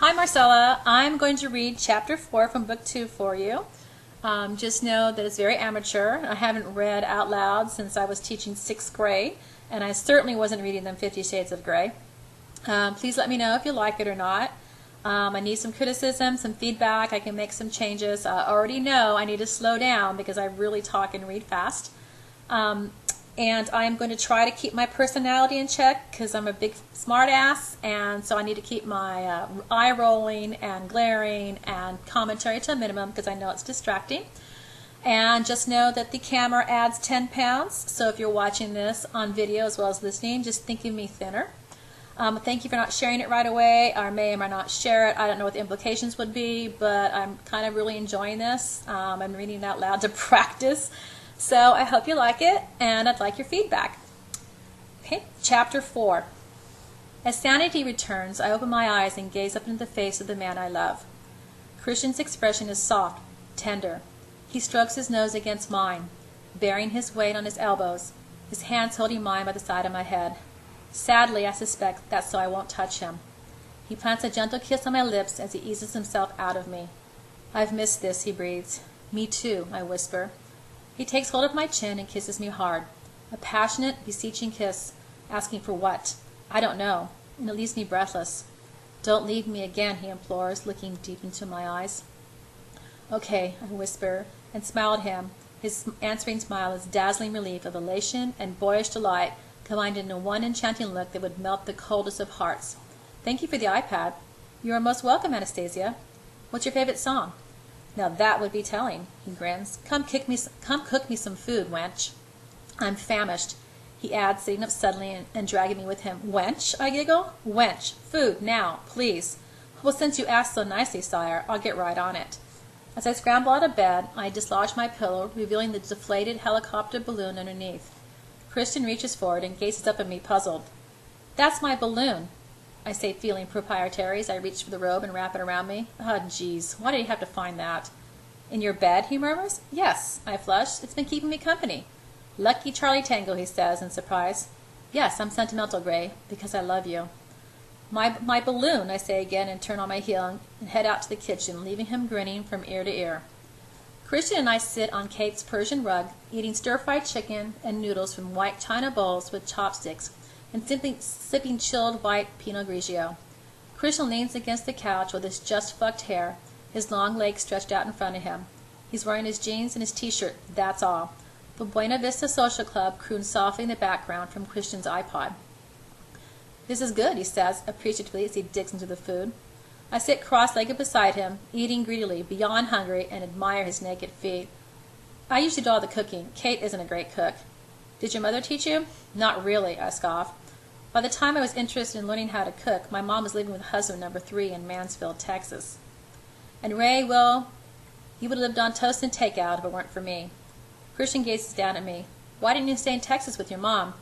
Hi Marcela, I'm going to read chapter 4 from book 2 for you. Just know that it's very amateur. I haven't read out loud since I was teaching 6th grade, and I certainly wasn't reading them 50 Shades of Grey. Please let me know if you like it or not. I need some criticism, some feedback. I can make some changes. I already know I need to slow down because I really talk and read fast. And I'm going to try to keep my personality in check because I'm a big smart ass, and so I need to keep my eye rolling and glaring and commentary to a minimum because I know it's distracting. And just know that the camera adds 10 pounds, so if you're watching this on video as well as listening, just think of me thinner. Thank you for not sharing it right away, or may or may not share it. I don't know what the implications would be, but I'm kind of really enjoying this. I'm reading it out loud to practice. So I hope you like it, and I'd like your feedback. Okay, chapter 4. As sanity returns, I open my eyes and gaze up into the face of the man I love. Christian's expression is soft, tender. He strokes his nose against mine, bearing his weight on his elbows, his hands holding mine by the side of my head. Sadly, I suspect that's so I won't touch him. He plants a gentle kiss on my lips as he eases himself out of me. I've missed this, he breathes. Me too, I whisper. He takes hold of my chin and kisses me hard. A passionate, beseeching kiss, asking for what? I don't know, and it leaves me breathless. Don't leave me again, he implores, looking deep into my eyes. Okay, I whisper, and smile at him. His answering smile is dazzling relief of elation and boyish delight combined into one enchanting look that would melt the coldest of hearts. Thank you for the iPad. You are most welcome, Anastasia. What's your favorite song? Now that would be telling, he grins. Come cook me some food, wench. I'm famished, he adds, sitting up suddenly and dragging me with him. Wench, I giggle. Wench, food, now, please. Well, since you asked so nicely, sire, I'll get right on it. As I scramble out of bed, I dislodge my pillow, revealing the deflated helicopter balloon underneath. Christian reaches forward and gazes up at me, puzzled. That's my balloon, I say, feeling proprietary as I reach for the robe and wrap it around me. Oh, jeez, why did he have to find that? In your bed, he murmurs. Yes, I flush. It's been keeping me company. Lucky Charlie Tango, he says in surprise. Yes, I'm sentimental, Gray, because I love you. My balloon, I say again, and turn on my heel and head out to the kitchen, leaving him grinning from ear to ear. Christian and I sit on Kate's Persian rug, eating stir-fried chicken and noodles from white china bowls with chopsticks, and simply sipping chilled white Pinot Grigio. Christian leans against the couch with his just-fucked hair, his long legs stretched out in front of him. He's wearing his jeans and his T-shirt, that's all. The Buena Vista Social Club croons softly in the background from Christian's iPod. This is good, he says, appreciatively as he digs into the food. I sit cross-legged beside him, eating greedily, beyond hungry, and admire his naked feet. I usually do all the cooking. Kate isn't a great cook. Did your mother teach you? Not really, I scoff. By the time I was interested in learning how to cook, my mom was living with husband number 3 in Mansfield, Texas. And Ray, well, he would have lived on toast and takeout if it weren't for me. Christian gazes down at me. Why didn't you stay in Texas with your mom?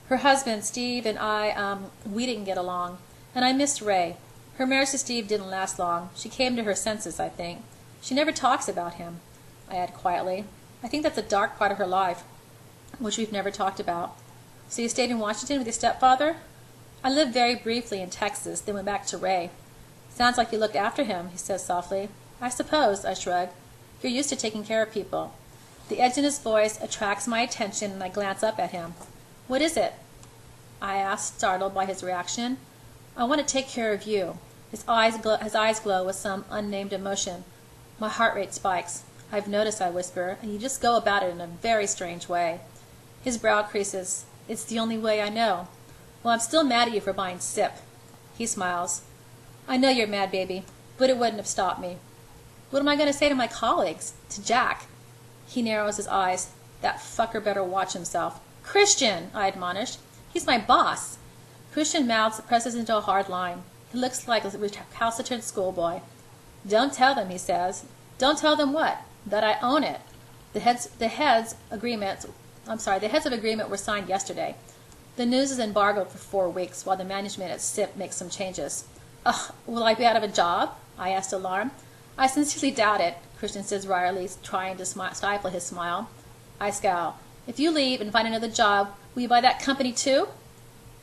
Her husband, Steve, and I, we didn't get along. And I missed Ray. Her marriage to Steve didn't last long. She came to her senses, I think. She never talks about him, I add quietly. I think that's a dark part of her life, which we've never talked about. So you stayed in Washington with your stepfather? I lived very briefly in Texas, then went back to Ray. Sounds like you looked after him, he says softly. I suppose, I shrug. You're used to taking care of people. The edge in his voice attracts my attention, and I glance up at him. What is it? I ask, startled by his reaction. I want to take care of you. His eyes glow with some unnamed emotion. My heart rate spikes. I've noticed, I whisper, and you just go about it in a very strange way. His brow creases. It's the only way I know. Well, I'm still mad at you for buying SIP. He smiles. I know you're mad, baby, but it wouldn't have stopped me. What am I going to say to my colleagues? To Jack? He narrows his eyes. That fucker better watch himself. Christian, I admonish. He's my boss. Christian mouths presses into a hard line. He looks like a recalcitrant schoolboy. Don't tell them, he says. Don't tell them what? That I own it. The heads of agreement were signed yesterday. The news is embargoed for 4 weeks while the management at SIP makes some changes. Ugh, will I be out of a job? I asked, alarmed. I sincerely doubt it, Christian says wryly, trying to stifle his smile. I scowl. If you leave and find another job, will you buy that company too?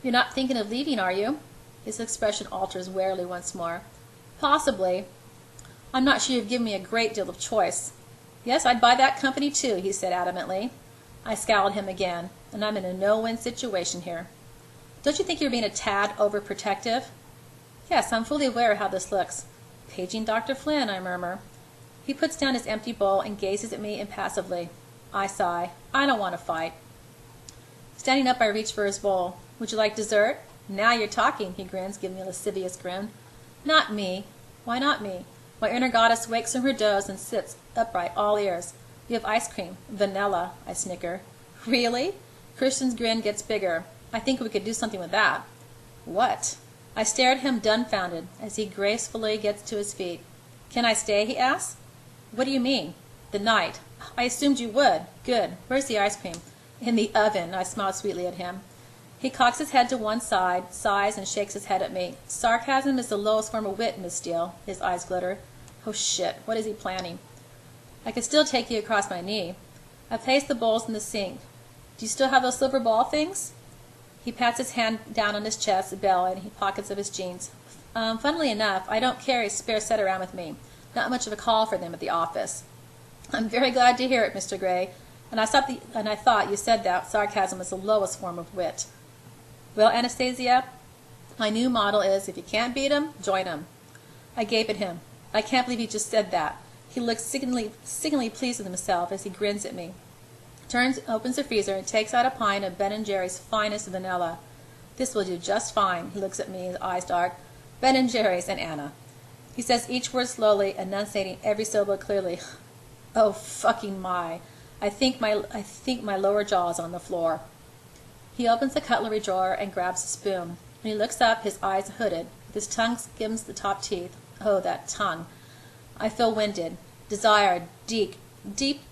You're not thinking of leaving, are you? His expression alters warily once more. Possibly. I'm not sure you've given me a great deal of choice. Yes, I'd buy that company too, he said adamantly. I scowled at him again, and I'm in a no-win situation here. Don't you think you're being a tad overprotective? Yes, I'm fully aware of how this looks. Paging Dr. Flynn, I murmur. He puts down his empty bowl and gazes at me impassively. I sigh. I don't want to fight. Standing up, I reach for his bowl. Would you like dessert? Now you're talking, he grins, giving me a lascivious grin. Not me. Why not me? My inner goddess wakes from her doze and sits upright, all ears. You have ice cream. Vanilla, I snicker. Really? Christian's grin gets bigger. I think we could do something with that. What? I stare at him dumbfounded as he gracefully gets to his feet. Can I stay? He asks. What do you mean? The night. I assumed you would. Good. Where's the ice cream? In the oven, I smiled sweetly at him. He cocks his head to one side, sighs, and shakes his head at me. Sarcasm is the lowest form of wit, Miss Steele. His eyes glitter. Oh, shit. What is he planning? I could still take you across my knee. I place the bowls in the sink. Do you still have those silver ball things? He pats his hand down on his chest, belly, and he pockets of his jeans. Funnily enough, I don't carry a spare set around with me. Not much of a call for them at the office. I'm very glad to hear it, Mr. Gray. And I thought you said that sarcasm was the lowest form of wit. Well, Anastasia, my new motto is, if you can't beat 'em, join 'em. I gape at him. I can't believe he just said that. He looks sickeningly pleased with himself as he grins at me. Opens the freezer and takes out a pint of Ben & Jerry's finest vanilla. This will do just fine. He looks at me, his eyes dark. Ben & Jerry's and Anna. He says each word slowly, enunciating every syllable clearly. Oh, fucking my. I think my lower jaw is on the floor. He opens the cutlery drawer and grabs a spoon. When he looks up, his eyes hooded. His tongue skims the top teeth. Oh, that tongue. I feel winded. Desire, deep,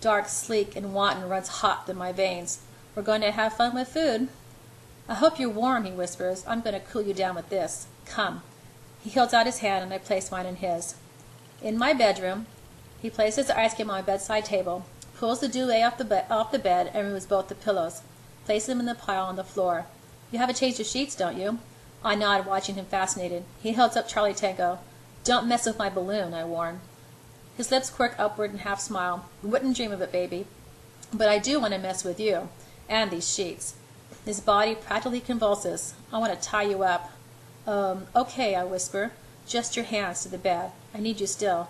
dark, sleek, and wanton runs hot through my veins. We're going to have fun with food. I hope you're warm, he whispers. I'm going to cool you down with this. Come. He holds out his hand, and I place mine in his. In my bedroom, he places the ice cream on my bedside table, pulls the duvet off the bed, and removes both the pillows. Places them in the pile on the floor. You haven't changed your sheets, don't you? I nod, watching him fascinated. He holds up Charlie Tango. Don't mess with my balloon, I warn. His lips quirk upward and half smile. Wouldn't dream of it, baby. But I do want to mess with you. And these sheets. His body practically convulses. I want to tie you up. Okay, I whisper. Just your hands to the bed. I need you still.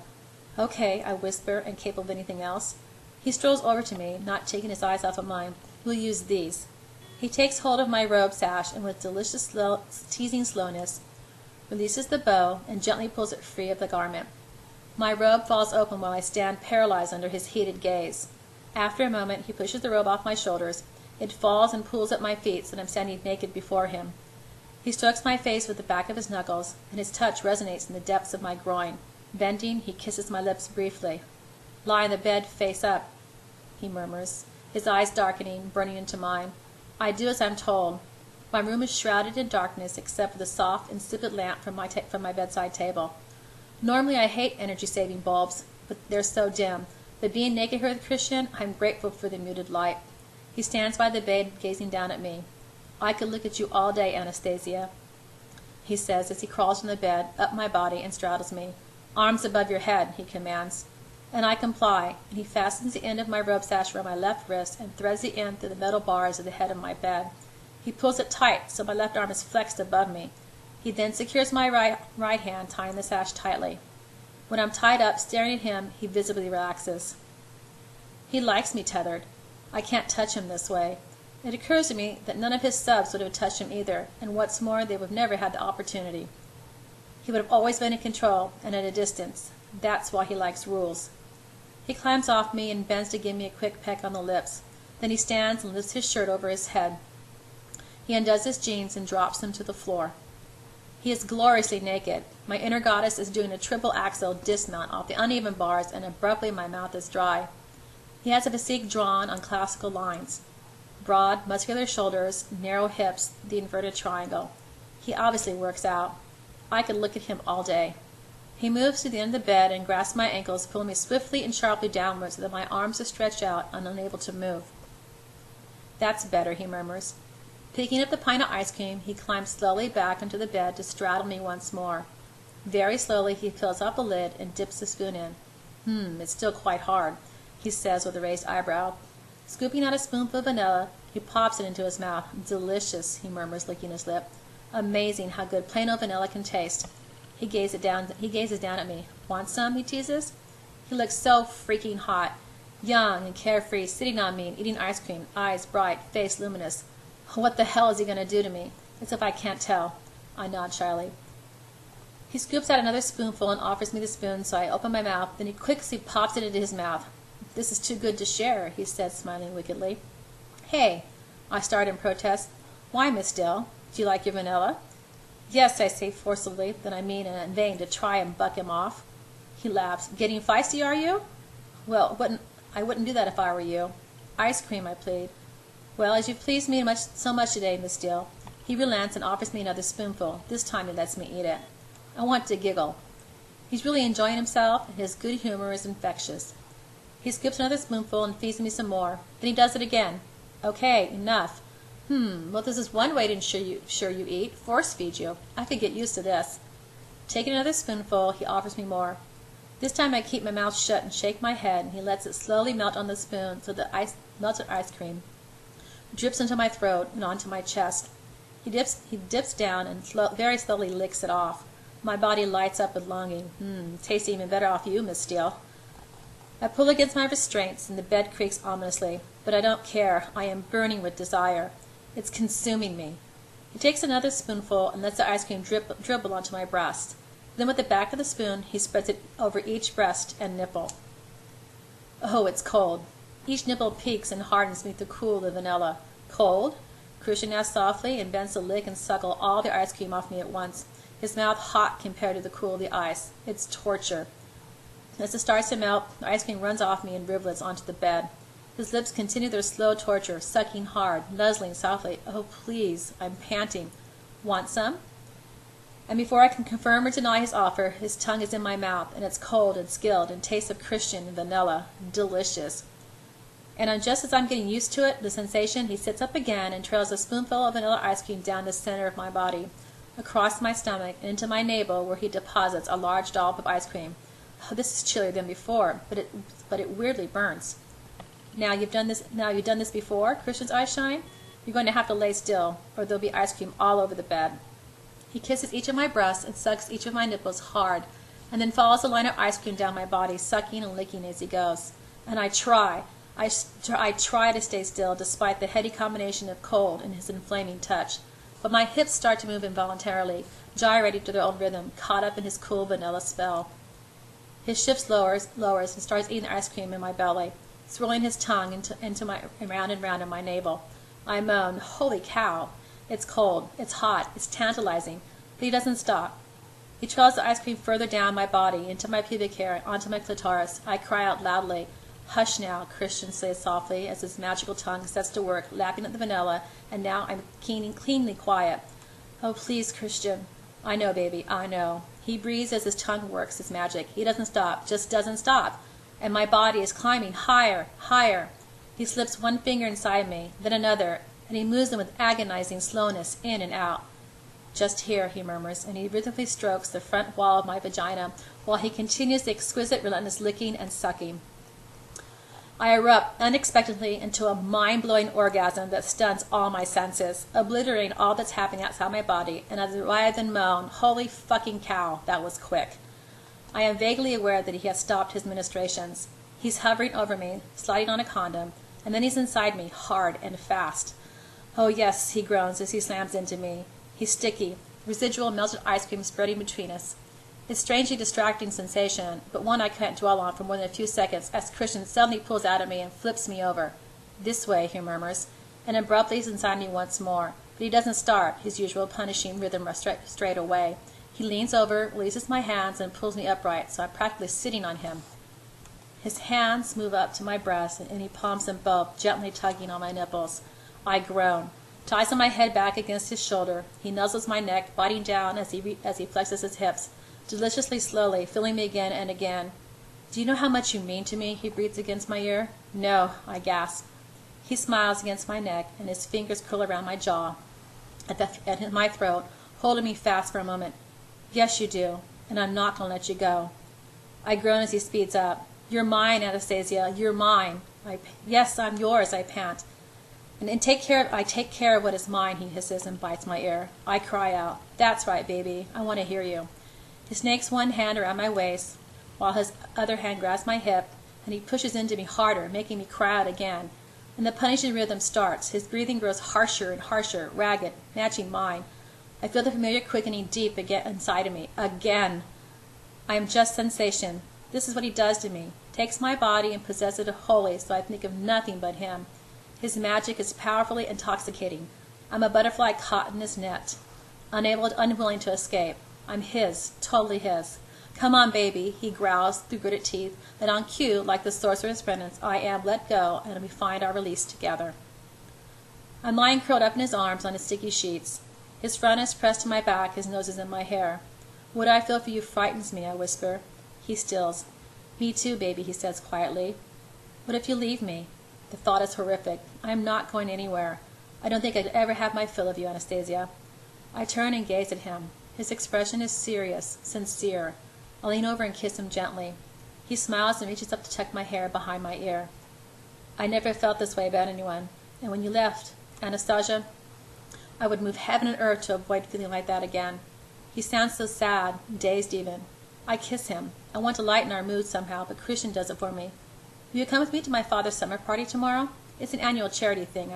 Okay, I whisper, incapable of anything else. He strolls over to me, not taking his eyes off of mine. We'll use these. He takes hold of my robe sash and with delicious teasing slowness releases the bow and gently pulls it free of the garment. My robe falls open while I stand paralyzed under his heated gaze. After a moment, he pushes the robe off my shoulders. It falls and pulls at my feet so that I'm standing naked before him. He strokes my face with the back of his knuckles, and his touch resonates in the depths of my groin. Bending, he kisses my lips briefly. Lie in the bed, face up, he murmurs, his eyes darkening, burning into mine. I do as I'm told. My room is shrouded in darkness except for the soft, insipid lamp from my bedside table. Normally I hate energy-saving bulbs, but they're so dim. But being naked here with Christian, I'm grateful for the muted light. He stands by the bed, gazing down at me. I could look at you all day, Anastasia, he says as he crawls from the bed, up my body, and straddles me. Arms above your head, he commands. And I comply, and he fastens the end of my robe sash around my left wrist and threads the end through the metal bars of the head of my bed. He pulls it tight so my left arm is flexed above me. He then secures my right hand, tying the sash tightly. When I'm tied up, staring at him, he visibly relaxes. He likes me tethered. I can't touch him this way. It occurs to me that none of his subs would have touched him either, and what's more, they would have never had the opportunity. He would have always been in control and at a distance. That's why he likes rules. He climbs off me and bends to give me a quick peck on the lips. Then he stands and lifts his shirt over his head. He undoes his jeans and drops them to the floor. He is gloriously naked. My inner goddess is doing a triple axel dismount off the uneven bars, and abruptly my mouth is dry. He has a physique drawn on classical lines. Broad, muscular shoulders, narrow hips, the inverted triangle. He obviously works out. I could look at him all day. He moves to the end of the bed and grasps my ankles, pulling me swiftly and sharply downwards so that my arms are stretched out and unable to move. That's better, he murmurs. Picking up the pint of ice cream, he climbs slowly back into the bed to straddle me once more. Very slowly he peels off the lid and dips the spoon in. It's still quite hard, he says with a raised eyebrow. Scooping out a spoonful of vanilla, he pops it into his mouth. Delicious, he murmurs, licking his lip. Amazing how good plain old vanilla can taste. He gazes down at me. Want some? He teases. He looks so freaking hot. Young and carefree, sitting on me and eating ice cream, eyes bright, face luminous. What the hell is he going to do to me? As if I can't tell. I nod shyly. He scoops out another spoonful and offers me the spoon, so I open my mouth. Then he quickly pops it into his mouth. This is too good to share, he said, smiling wickedly. Hey, I start in protest. Why, Miss Dill? Do you like your vanilla? Yes, I say forcibly, then I mean in vain to try and buck him off. He laughs. Getting feisty, are you? Well, I wouldn't do that if I were you. Ice cream, I plead. Well, as you've pleased me so much today, Miss Dill. He relents and offers me another spoonful. This time he lets me eat it. I want to giggle. He's really enjoying himself, and his good humor is infectious. He scoops another spoonful and feeds me some more. Then he does it again. Okay, enough. Well, this is one way to ensure you eat. Force feed you. I could get used to this. Taking another spoonful, he offers me more. This time I keep my mouth shut and shake my head, and he lets it slowly melt on the spoon so the melted ice cream drips into my throat and onto my chest. He dips down and very slowly licks it off. My body lights up with longing. Tastes even better off you, Miss Steele. I pull against my restraints, and the bed creaks ominously. But I don't care. I am burning with desire. It's consuming me. He takes another spoonful and lets the ice cream dribble onto my breast. Then with the back of the spoon, he spreads it over each breast and nipple. Oh, it's cold. Each nipple peaks and hardens beneath the cool of the vanilla. Cold? Christian asks softly and bends to lick and suckle all the ice cream off me at once, his mouth hot compared to the cool of the ice. It's torture. As it starts to melt, the ice cream runs off me in rivulets onto the bed. His lips continue their slow torture, sucking hard, nuzzling softly. Oh, please, I'm panting. Want some? And before I can confirm or deny his offer, his tongue is in my mouth, and it's cold and skilled and tastes of Christian and vanilla. Delicious. And just as I'm getting used to it, the sensation, he sits up again and trails a spoonful of vanilla ice cream down the center of my body, across my stomach, and into my navel, where he deposits a large dollop of ice cream. Oh, this is chillier than before, but it weirdly burns. Now you've done this before? Christian's eyes shine. You're going to have to lay still, or there'll be ice cream all over the bed. He kisses each of my breasts and sucks each of my nipples hard, and then follows a line of ice cream down my body, sucking and licking as he goes. And I try to stay still, despite the heady combination of cold and his inflaming touch. But my hips start to move involuntarily, gyrating to their own rhythm, caught up in his cool vanilla spell. His shift lowers and starts eating the ice cream in my belly, swirling his tongue into my round and round in my navel. I moan, holy cow! It's cold, it's hot, it's tantalizing, but he doesn't stop. He trails the ice cream further down my body, into my pubic hair, onto my clitoris. I cry out loudly. Hush now, Christian says softly, as his magical tongue sets to work, lapping at the vanilla, and now I'm cleanly quiet. Oh, please, Christian. I know, baby, I know. He breathes as his tongue works his magic. He doesn't stop, just doesn't stop. And my body is climbing higher, higher. He slips one finger inside me, then another, and he moves them with agonizing slowness in and out. Just here, he murmurs, and he rhythmically strokes the front wall of my vagina while he continues the exquisite, relentless licking and sucking. I erupt unexpectedly into a mind-blowing orgasm that stuns all my senses, obliterating all that's happening outside my body, and as I writhe and moan, holy fucking cow, that was quick. I am vaguely aware that he has stopped his ministrations. He's hovering over me, sliding on a condom, and then he's inside me, hard and fast. Oh yes, he groans as he slams into me. He's sticky, residual melted ice cream spreading between us. It's a strangely distracting sensation, but one I can't dwell on for more than a few seconds as Christian suddenly pulls out at me and flips me over. This way, he murmurs, and abruptly he's inside me once more. But he doesn't start his usual punishing rhythm straight away. He leans over, releases my hands, and pulls me upright, so I'm practically sitting on him. His hands move up to my breast, and he palms them both, gently tugging on my nipples. I groan. Ties my head back against his shoulder. He nuzzles my neck, biting down as he flexes his hips, deliciously slowly, filling me again and again. Do you know how much you mean to me? He breathes against my ear. No, I gasp. He smiles against my neck, and his fingers curl around my jaw, at my throat, holding me fast for a moment. Yes, you do. and I'm not going to let you go. I groan as he speeds up. You're mine, Anastasia, you're mine. Yes, I'm yours, I pant. And I take care of what is mine, he hisses and bites my ear. I cry out, that's right, baby, I want to hear you. He snakes one hand around my waist, while his other hand grabs my hip, and he pushes into me harder, making me cry out again. And the punishing rhythm starts. His breathing grows harsher and harsher, ragged, matching mine. I feel the familiar quickening deep again inside of me. Again. I am just sensation. This is what he does to me. Takes my body and possesses it wholly, so I think of nothing but him. His magic is powerfully intoxicating. I'm a butterfly caught in his net, unwilling to escape. I'm his, totally his. Come on, baby, he growls through gritted teeth, and on cue, like the sorcerer's penance, I am let go, and we find our release together. I'm lying curled up in his arms on his sticky sheets. His front is pressed to my back, his nose is in my hair. What I feel for you frightens me, I whisper. He stills. Me too, baby, he says quietly. What if you leave me? The thought is horrific. I am not going anywhere. I don't think I'd ever have my fill of you, Anastasia. I turn and gaze at him. His expression is serious, sincere. I lean over and kiss him gently. He smiles and reaches up to tuck my hair behind my ear. I never felt this way about anyone. And when you left, Anastasia, I would move heaven and earth to avoid feeling like that again. He sounds so sad, dazed even. I kiss him. I want to lighten our mood somehow, but Christian does it for me. Will you come with me to my father's summer party tomorrow? It's an annual charity thing,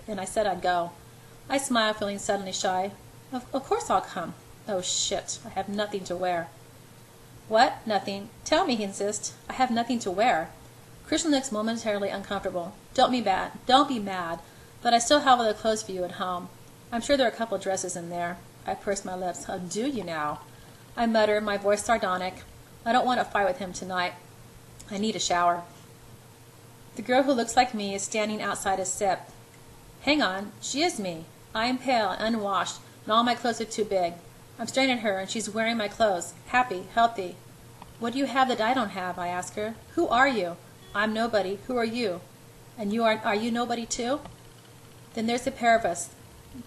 and I said I'd go. I smile, feeling suddenly shy. Of course I'll come. Oh, shit. I have nothing to wear. What? Nothing? Tell me, he insists. I have nothing to wear. Christian looks momentarily uncomfortable. Don't be mad, but I still have all the clothes for you at home. I'm sure there are a couple of dresses in there. I purse my lips. How do you now? I mutter, my voice sardonic. I don't want to fight with him tonight. I need a shower. The girl who looks like me is standing outside his sip. Hang on, she is me. I am pale and unwashed, and all my clothes are too big. I'm staring at her, and she's wearing my clothes, happy, healthy. What do you have that I don't have? I ask her. Who are you? I'm nobody. Who are you? And are you nobody too? Then there's the pair of us.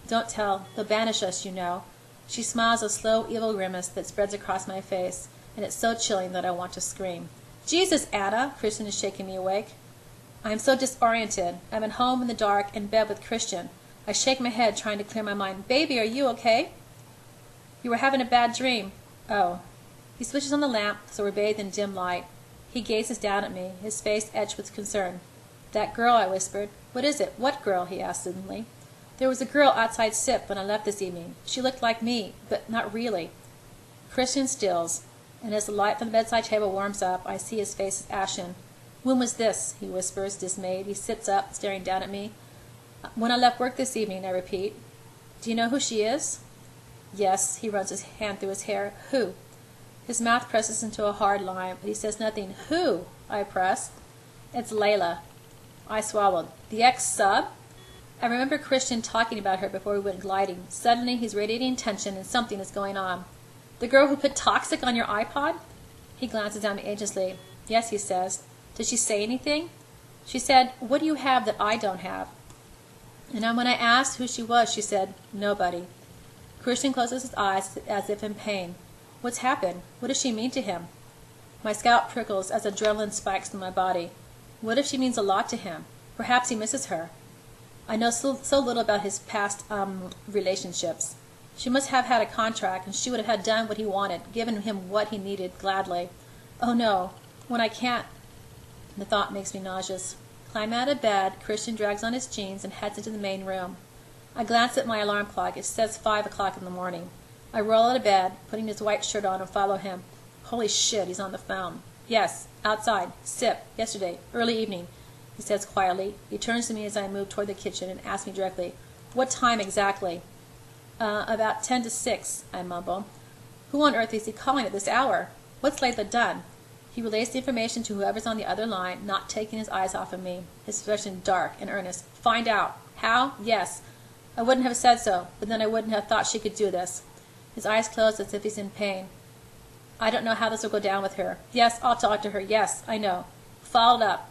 Don't tell. They'll banish us, you know. She smiles a slow, evil grimace that spreads across my face, and it's so chilling that I want to scream. Jesus, Anna! Christian is shaking me awake. I am so disoriented. I'm at home in the dark, in bed with Christian. I shake my head, trying to clear my mind. Baby, are you okay? You were having a bad dream. Oh. He switches on the lamp, so we're bathed in dim light. He gazes down at me, his face etched with concern. That girl, I whispered. What is it? What girl? He asked suddenly. There was a girl outside SIP when I left this evening. She looked like me, but not really. Christian stills, and as the light from the bedside table warms up, I see his face is ashen. When was this? He whispers, dismayed. He sits up, staring down at me. When I left work this evening, I repeat. Do you know who she is? Yes, he runs his hand through his hair. Who? His mouth presses into a hard line, but he says nothing. Who? I press. It's Layla. I swallowed. The ex-sub? I remember Christian talking about her before we went gliding. Suddenly, he's radiating tension, and something is going on. The girl who put toxic on your iPod? He glances at me anxiously. Yes, he says. Did she say anything? She said, what do you have that I don't have? And then when I asked who she was, she said, nobody. Christian closes his eyes as if in pain. What's happened? What does she mean to him? My scalp prickles as adrenaline spikes through my body. What if she means a lot to him? Perhaps he misses her. I know so little about his past relationships. She must have had a contract, and she would have had done what he wanted, given him what he needed gladly. Oh no, when I can't. The thought makes me nauseous. Climb out of bed, Christian drags on his jeans and heads into the main room. I glance at my alarm clock. It says 5 o'clock in the morning. I roll out of bed, putting his white shirt on, and follow him. Holy shit, he's on the phone. Yes, outside. SIP. Yesterday. Early evening. He says quietly. He turns to me as I move toward the kitchen and asks me directly, what time exactly? About 10 to 6, I mumble. Who on earth is he calling at this hour? What's Layla done? He relays the information to whoever's on the other line, not taking his eyes off of me, his expression dark and earnest. Find out. How? Yes. I wouldn't have said so, but then I wouldn't have thought she could do this. His eyes close as if he's in pain. I don't know how this will go down with her. Yes, I'll talk to her. Yes, I know. Follow it up.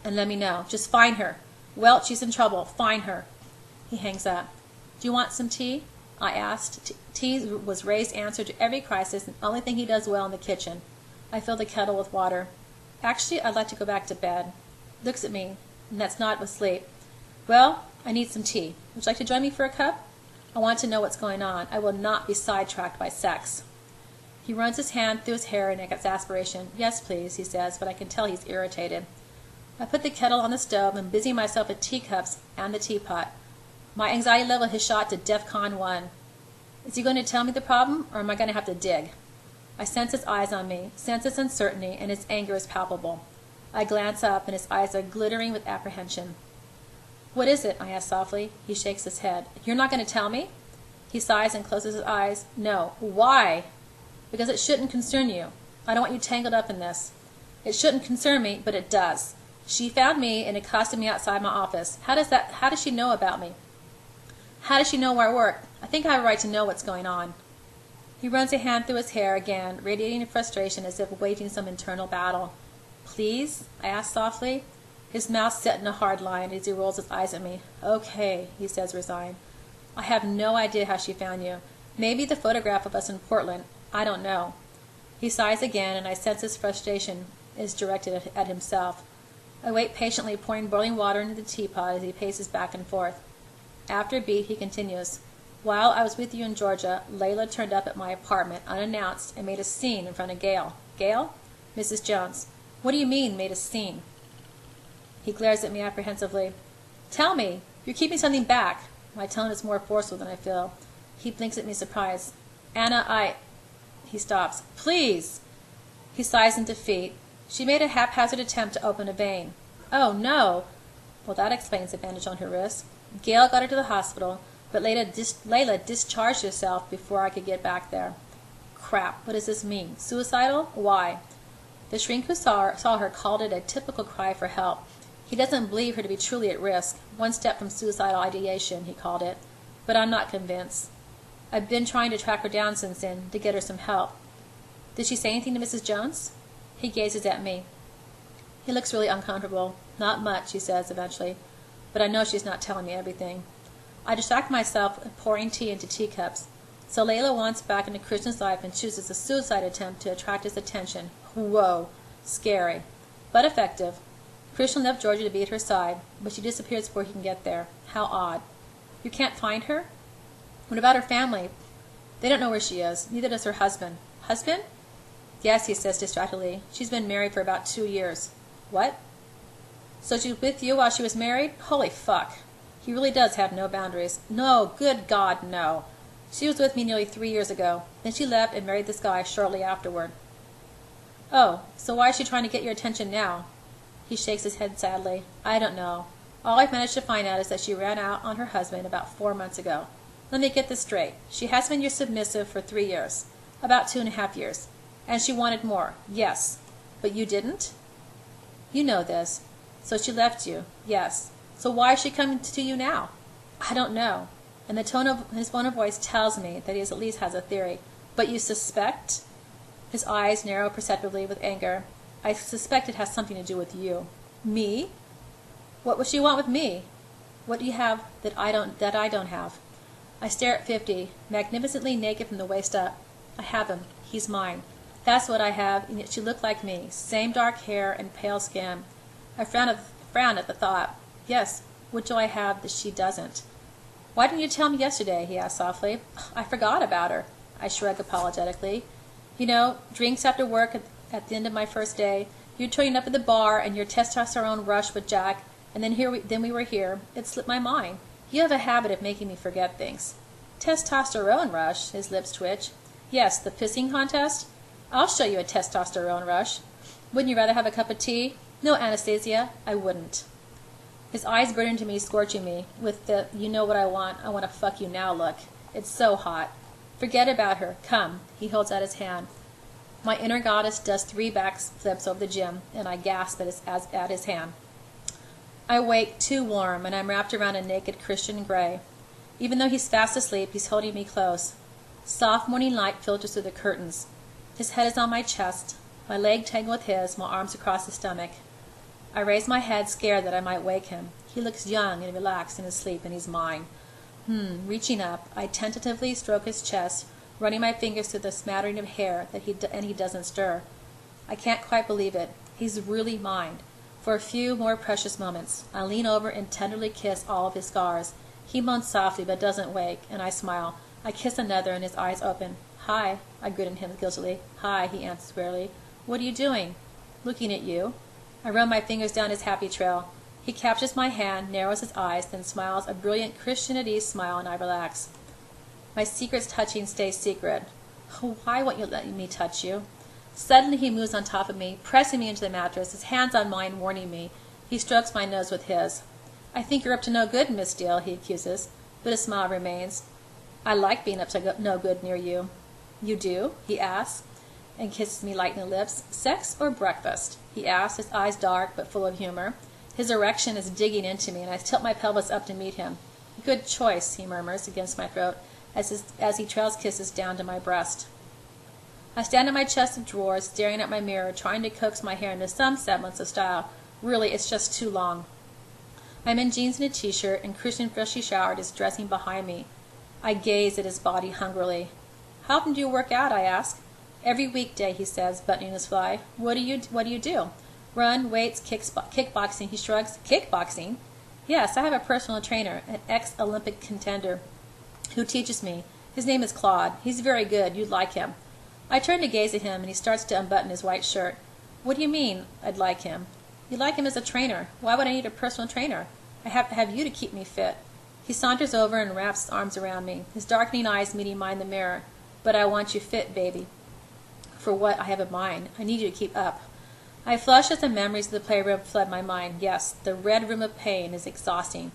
And let me know. Just find her. Well, she's in trouble. Find her. He hangs up. Do you want some tea? I asked. Tea was Ray's answer to every crisis and the only thing he does well in the kitchen. I fill the kettle with water. Actually, I'd like to go back to bed. Looks at me, and that's not with sleep. Well, I need some tea. Would you like to join me for a cup? I want to know what's going on. I will not be sidetracked by sex. He runs his hand through his hair in exasperation. Yes, please, he says, but I can tell he's irritated. I put the kettle on the stove and busy myself with teacups and the teapot. My anxiety level has shot to DEFCON 1. Is he going to tell me the problem, or am I going to have to dig? I sense his eyes on me, sense his uncertainty, and his anger is palpable. I glance up, and his eyes are glittering with apprehension. What is it? I ask softly. He shakes his head. You're not going to tell me? He sighs and closes his eyes. No. Why? Because it shouldn't concern you. I don't want you tangled up in this. It shouldn't concern me, but it does. She found me and accosted me outside my office. How does she know about me? How does she know where I work? I think I have a right to know what's going on. He runs a hand through his hair again, radiating frustration as if waging some internal battle. Please? I ask softly. His mouth set in a hard line as he rolls his eyes at me. Okay, he says, resigned. I have no idea how she found you. Maybe the photograph of us in Portland. I don't know. He sighs again, and I sense his frustration is directed at himself. I wait patiently, pouring boiling water into the teapot as he paces back and forth. After a beat, he continues. While I was with you in Georgia, Layla turned up at my apartment unannounced and made a scene in front of Gail. Gail? Mrs. Jones. What do you mean, made a scene? He glares at me apprehensively. Tell me. You're keeping something back. My tone is more forceful than I feel. He blinks at me surprised. Anna, He stops. Please. He sighs in defeat. She made a haphazard attempt to open a vein. Oh, no. Well, that explains the bandage on her wrist. Gail got her to the hospital, but Layla discharged herself before I could get back there. Crap, what does this mean? Suicidal? Why? The shrink who saw her called it a typical cry for help. He doesn't believe her to be truly at risk. One step from suicidal ideation, he called it. But I'm not convinced. I've been trying to track her down since then, to get her some help. Did she say anything to Mrs. Jones? He gazes at me. He looks really uncomfortable. Not much, he says eventually. But I know she's not telling me everything. I distract myself pouring tea into teacups. So Layla wants back into Christian's life and chooses a suicide attempt to attract his attention. Whoa. Scary. But effective. Christian left Georgia to be at her side, but she disappears before he can get there. How odd. You can't find her? What about her family? They don't know where she is. Neither does her husband. Husband? Yes, he says distractedly. She's been married for about 2 years. What? So she was with you while she was married? Holy fuck. He really does have no boundaries. No, good God, no. She was with me nearly 3 years ago. Then she left and married this guy shortly afterward. Oh, so why is she trying to get your attention now? He shakes his head sadly. I don't know. All I've managed to find out is that she ran out on her husband about 4 months ago. Let me get this straight. She has been your submissive for 3 years. About 2.5 years. And she wanted more. Yes. But you didn't? You know this. So she left you. Yes. So why is she coming to you now? I don't know. And the tone of his voice tells me that he at least has a theory. But you suspect? His eyes narrow perceptibly with anger. I suspect it has something to do with you. Me? What would she want with me? What do you have that I don't have? I stare at 50, magnificently naked from the waist up. I have him. He's mine. That's what I have, and yet she looked like me. Same dark hair and pale skin. I frown at the thought. Yes, what do I have that she doesn't? Why didn't you tell me yesterday? He asked softly. I forgot about her. I shrug apologetically. You know, drinks after work at the end of my first day. You turning up at the bar and your testosterone rush with Jack, and then we were here. It slipped my mind. You have a habit of making me forget things. Testosterone rush? His lips twitch. Yes, the pissing contest? I'll show you a testosterone rush. Wouldn't you rather have a cup of tea? No, Anastasia, I wouldn't. His eyes burn into me, scorching me, with the you know what I want to fuck you now look. It's so hot. Forget about her. Come. He holds out his hand. My inner goddess does 3 back flips over the gym, and I gasp at his hand. I wake too warm, and I'm wrapped around a naked Christian Grey. Even though he's fast asleep, he's holding me close. Soft morning light filters through the curtains. His head is on my chest, my leg tangled with his, my arms across his stomach. I raise my head, scared that I might wake him. He looks young and relaxed in his sleep, and he's mine. Reaching up, I tentatively stroke his chest, running my fingers through the smattering of hair and he doesn't stir. I can't quite believe it. He's really mine. For a few more precious moments, I lean over and tenderly kiss all of his scars. He moans softly but doesn't wake, and I smile. I kiss another and his eyes open. Hi, I grin at him guiltily. Hi, he answers wearily. What are you doing? Looking at you. I run my fingers down his happy trail. He captures my hand, narrows his eyes, then smiles a brilliant Christian at ease smile, and I relax. My secret's touching stays secret. Why won't you let me touch you? Suddenly he moves on top of me, pressing me into the mattress, his hands on mine, warning me. He strokes my nose with his. I think you're up to no good, Miss Steele, he accuses, but his smile remains. I like being up to no good near you. You do? He asks, and kisses me light in the lips. Sex or breakfast? He asks, his eyes dark but full of humor. His erection is digging into me, and I tilt my pelvis up to meet him. Good choice, he murmurs against my throat, as he trails kisses down to my breast. I stand at my chest of drawers, staring at my mirror, trying to coax my hair into some semblance of style. Really, it's just too long. I'm in jeans and a t-shirt, and Christian, freshly showered, is dressing behind me. I gaze at his body hungrily. How often do you work out? I ask. Every weekday, he says, buttoning his fly. What do you do? Run, weights, kickboxing. He shrugs. Kickboxing? Yes, I have a personal trainer, an ex-Olympic contender, who teaches me. His name is Claude. He's very good. You'd like him. I turn to gaze at him, and he starts to unbutton his white shirt. What do you mean, I'd like him? You'd like him as a trainer. Why would I need a personal trainer? I have to have you to keep me fit. He saunters over and wraps his arms around me, his darkening eyes meeting mine in the mirror. But I want you fit, baby. For what I have in mind. I need you to keep up. I flush as the memories of the playroom flood my mind. Yes, the red room of pain is exhausting.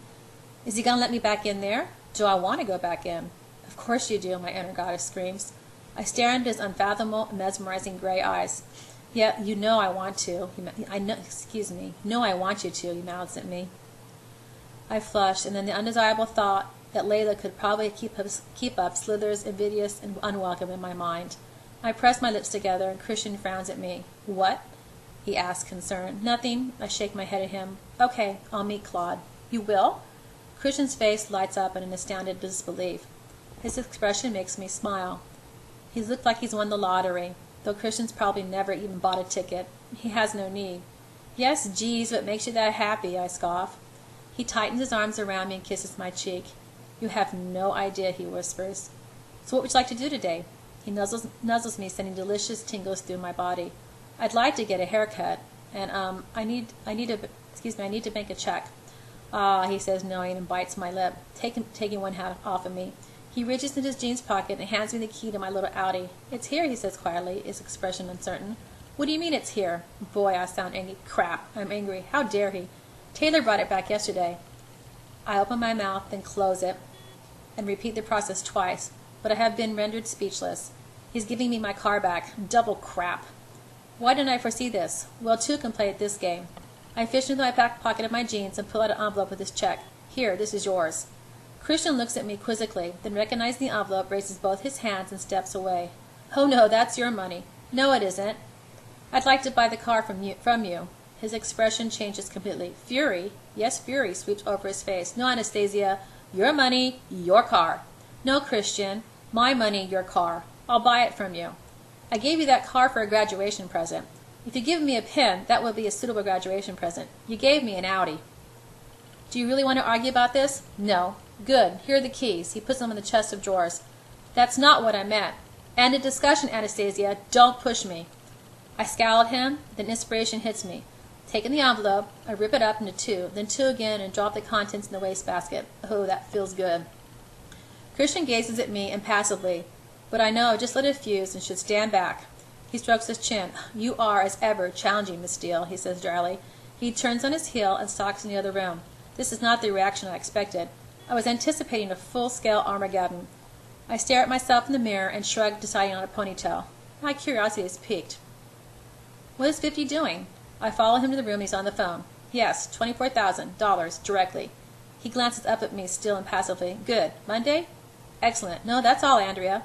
Is he going to let me back in there? Do I want to go back in? Of course you do, my inner goddess screams. I stare into his unfathomable, mesmerizing gray eyes. Yeah, you know I want to. No, I want you to, he mouths at me. I flush, and then the undesirable thought that Layla could probably keep up slithers, invidious and unwelcome in my mind. I press my lips together, and Christian frowns at me. What? He asks, concerned. Nothing. I shake my head at him. Okay, I'll meet Claude. You will? Christian's face lights up in an astounded disbelief. His expression makes me smile. He looks like he's won the lottery, though Christian's probably never even bought a ticket. He has no need. Yes, geez, what makes you that happy? I scoff. He tightens his arms around me and kisses my cheek. You have no idea, he whispers. So what would you like to do today? He nuzzles me, sending delicious tingles through my body. I'd like to get a haircut, and I need to make a check. Ah, he says, knowing, and bites my lip, taking one hand off of me. He reaches into his jeans pocket and hands me the key to my little Audi. It's here, he says quietly, his expression uncertain. What do you mean it's here? Boy, I sound angry. Crap, I'm angry. How dare he? Taylor brought it back yesterday. I open my mouth, then close it, and repeat the process twice, but I have been rendered speechless. He's giving me my car back. Double crap. Why didn't I foresee this? Well, two can play at this game. I fish into my back pocket of my jeans and pull out an envelope with his check. Here, this is yours. Christian looks at me quizzically, then recognizing the envelope, raises both his hands and steps away. Oh no, that's your money. No, it isn't. I'd like to buy the car from you. His expression changes completely. Fury, yes, fury, sweeps over his face. No, Anastasia, your money, your car. No, Christian, my money, your car. I'll buy it from you. I gave you that car for a graduation present. If you give me a pin, that will be a suitable graduation present. You gave me an Audi. Do you really want to argue about this? No. Good. Here are the keys. He puts them in the chest of drawers. That's not what I meant. End of discussion, Anastasia. Don't push me. I scowl at him, then inspiration hits me. Taking the envelope, I rip it up into two, then two again, and drop the contents in the wastebasket. Oh, that feels good. Christian gazes at me impassively, but I know I've just lit a fuse and should stand back. He strokes his chin. You are, as ever, challenging, Miss Steele, he says dryly. He turns on his heel and stalks in the other room. This is not the reaction I expected. I was anticipating a full-scale Armageddon. I stare at myself in the mirror and shrug, deciding on a ponytail. My curiosity is piqued. What is 50 doing? I follow him to the room and he's on the phone. Yes, $24,000, directly. He glances up at me, still impassively. Good. Monday? Excellent. No, that's all, Andrea.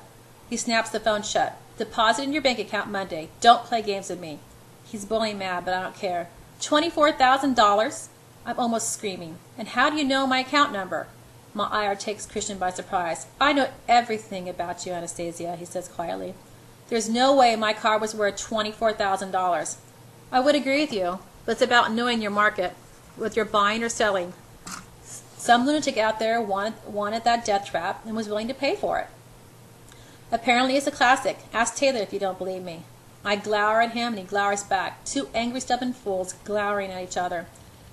He snaps the phone shut. Deposit in your bank account Monday. Don't play games with me. He's bullying mad, but I don't care. $24,000? I'm almost screaming. And how do you know my account number? My ire takes Christian by surprise. I know everything about you, Anastasia, he says quietly. There's no way my car was worth $24,000. I would agree with you, but it's about knowing your market, whether you're buying or selling. Some lunatic out there wanted that death trap and was willing to pay for it. Apparently it's a classic. Ask Taylor if you don't believe me. I glower at him and he glowers back. Two angry, stubborn fools glowering at each other.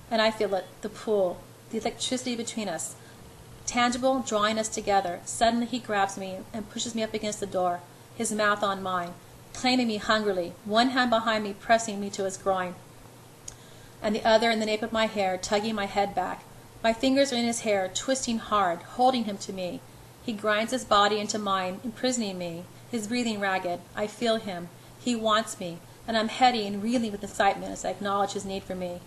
And I feel it, the pull, the electricity between us, tangible, drawing us together. Suddenly he grabs me and pushes me up against the door, his mouth on mine, claiming me hungrily, one hand behind me pressing me to his groin, and the other in the nape of my hair, tugging my head back. My fingers are in his hair, twisting hard, holding him to me. He grinds his body into mine, imprisoning me, his breathing ragged. I feel him. He wants me, and I'm heady and reeling with excitement as I acknowledge his need for me.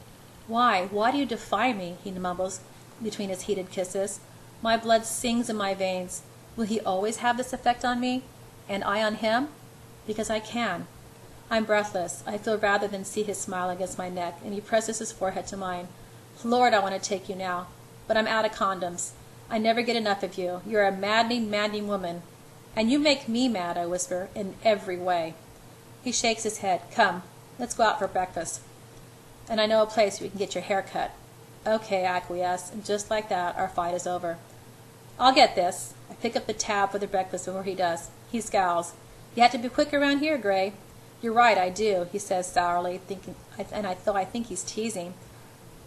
Why? Why do you defy me? He mumbles between his heated kisses. My blood sings in my veins. Will he always have this effect on me? And I on him? Because I can. I'm breathless. I feel rather than see his smile against my neck, and he presses his forehead to mine. Lord, I want to take you now, but I'm out of condoms. I never get enough of you. You're a maddening, maddening woman. And you make me mad, I whisper, in every way. He shakes his head. Come, let's go out for breakfast. And I know a place where you can get your hair cut. Okay, I acquiesce, and just like that, our fight is over. I'll get this. I pick up the tab for the breakfast before he does. He scowls. You have to be quick around here, Gray. You're right, I do, he says sourly, though I think he's teasing.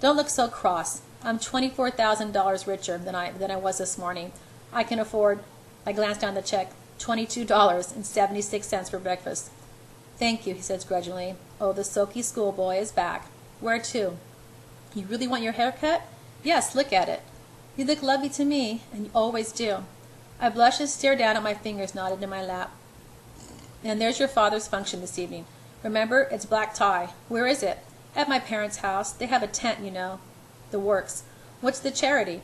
Don't look so cross. I'm $24,000 richer than I was this morning. I can afford, I glance down the check, $22.76 for breakfast. Thank you, he says grudgingly. Oh, the sulky schoolboy is back. Where to? You really want your hair cut? Yes, look at it. You look lovely to me, and you always do. I blush and stare down at my fingers knotted in my lap. And there's your father's function this evening. Remember, it's black tie. Where is it? At my parents' house. They have a tent, you know. The works. What's the charity?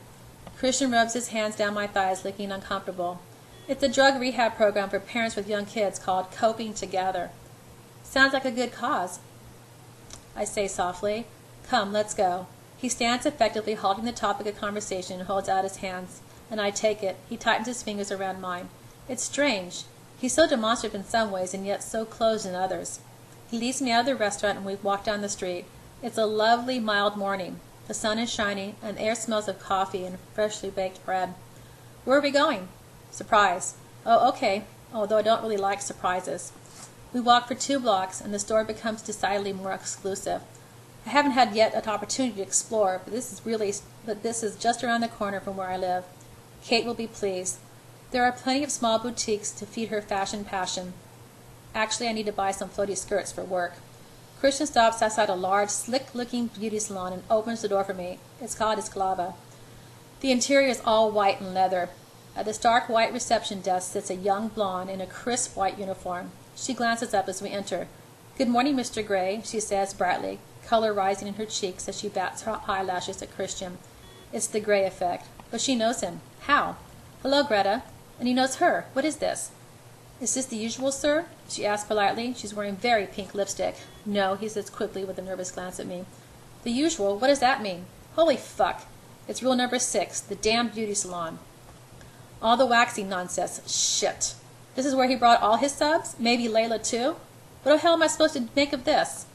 Christian rubs his hands down my thighs, looking uncomfortable. It's a drug rehab program for parents with young kids called Coping Together. Sounds like a good cause, I say softly. Come, let's go. He stands effectively, holding the topic of conversation, and holds out his hands, and I take it. He tightens his fingers around mine. It's strange. He's so demonstrative in some ways, and yet so closed in others. He leads me out of the restaurant, and we walk down the street. It's a lovely, mild morning. The sun is shining, and the air smells of coffee and freshly baked bread. Where are we going? Surprise. Oh, okay, although I don't really like surprises. We walk for 2 blocks, and the store becomes decidedly more exclusive. I haven't had yet an opportunity to explore, but this is just around the corner from where I live. Kate will be pleased. There are plenty of small boutiques to feed her fashion passion. Actually, I need to buy some floaty skirts for work. Christian stops outside a large, slick-looking beauty salon and opens the door for me. It's called Esclava. The interior is all white and leather. At the stark white reception desk sits a young blonde in a crisp white uniform. She glances up as we enter. Good morning, Mr. Gray, she says brightly, color rising in her cheeks as she bats her eyelashes at Christian. It's the Gray effect. But she knows him. How? Hello, Greta. And he knows her. What is this? Is this the usual, sir? She asks politely. She's wearing very pink lipstick. No, he says quickly with a nervous glance at me. The usual? What does that mean? Holy fuck. It's rule number 6, the damn beauty salon. All the waxing nonsense. Shit. This is where he brought all his subs? Maybe Layla too? What the hell am I supposed to make of this?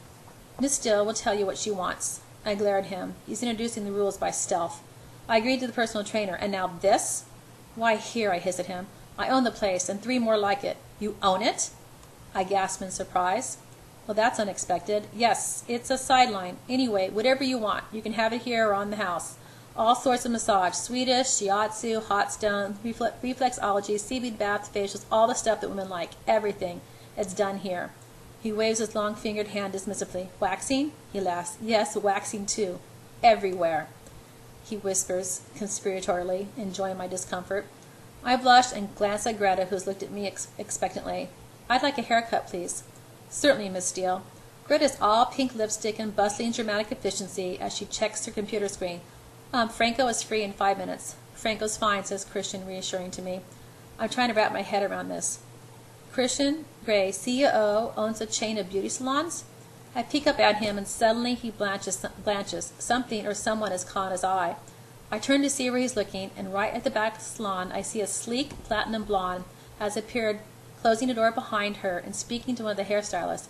Miss Steele will tell you what she wants. I glare at him. He's introducing the rules by stealth. I agreed to the personal trainer, and now this? Why, here, I hiss at him. I own the place, and 3 more like it. You own it? I gasp in surprise. Well, that's unexpected. Yes, it's a sideline. Anyway, whatever you want. You can have it here or on the house. All sorts of massage. Swedish, shiatsu, hot stone, reflexology, seaweed baths, facials, all the stuff that women like. Everything. It's done here. He waves his long-fingered hand dismissively. Waxing? He laughs. Yes, waxing too. Everywhere. He whispers conspiratorially, enjoying my discomfort. I blushed and glanced at Greta, who's looked at me expectantly. I'd like a haircut, please. Certainly, Miss Steele. Greta's all pink lipstick and bustling dramatic efficiency as she checks her computer screen. Franco is free in 5 minutes. Franco's fine, says Christian, reassuring to me. I'm trying to wrap my head around this. Christian Gray, CEO, owns a chain of beauty salons? I peek up at him, and suddenly he blanches. Something or someone has caught his eye. I turn to see where he's looking, and right at the back of the salon I see a sleek platinum blonde has appeared, closing the door behind her and speaking to one of the hairstylists.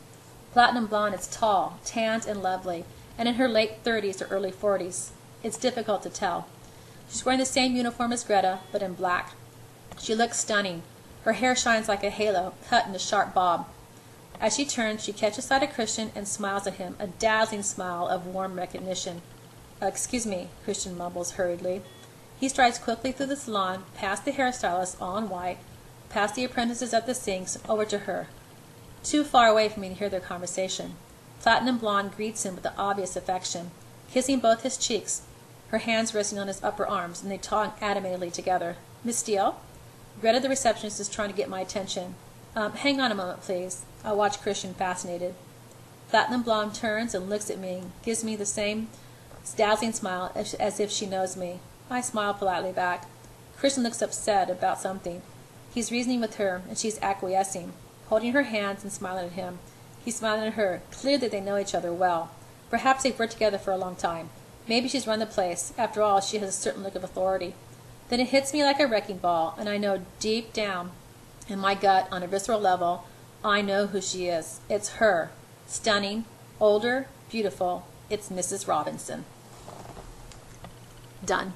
Platinum blonde is tall, tanned, and lovely, and in her late 30s or early 40s. It's difficult to tell. She's wearing the same uniform as Greta, but in black. She looks stunning. Her hair shines like a halo, cut in a sharp bob. As she turns, she catches sight of Christian and smiles at him, a dazzling smile of warm recognition. Excuse me, Christian mumbles hurriedly. He strides quickly through the salon, past the hairstylist, all in white, past the apprentices at the sinks, over to her. Too far away for me to hear their conversation. Platinum blonde greets him with the obvious affection, kissing both his cheeks, her hands resting on his upper arms, and they talk animatedly together. Miss Steele? Greta, the receptionist, is trying to get my attention. Hang on a moment, please. I watch Christian, fascinated. Platinum blonde turns and looks at me, and gives me the same dazzling smile as if she knows me. I smile politely back. Christian looks upset about something. He's reasoning with her, and she's acquiescing, holding her hands and smiling at him. He's smiling at her. Clearly they know each other well. Perhaps they've worked together for a long time. Maybe she's run the place. After all, she has a certain look of authority. Then it hits me like a wrecking ball, and I know deep down in my gut, on a visceral level, I know who she is. It's her. Stunning, older, beautiful. It's Mrs. Robinson. Done.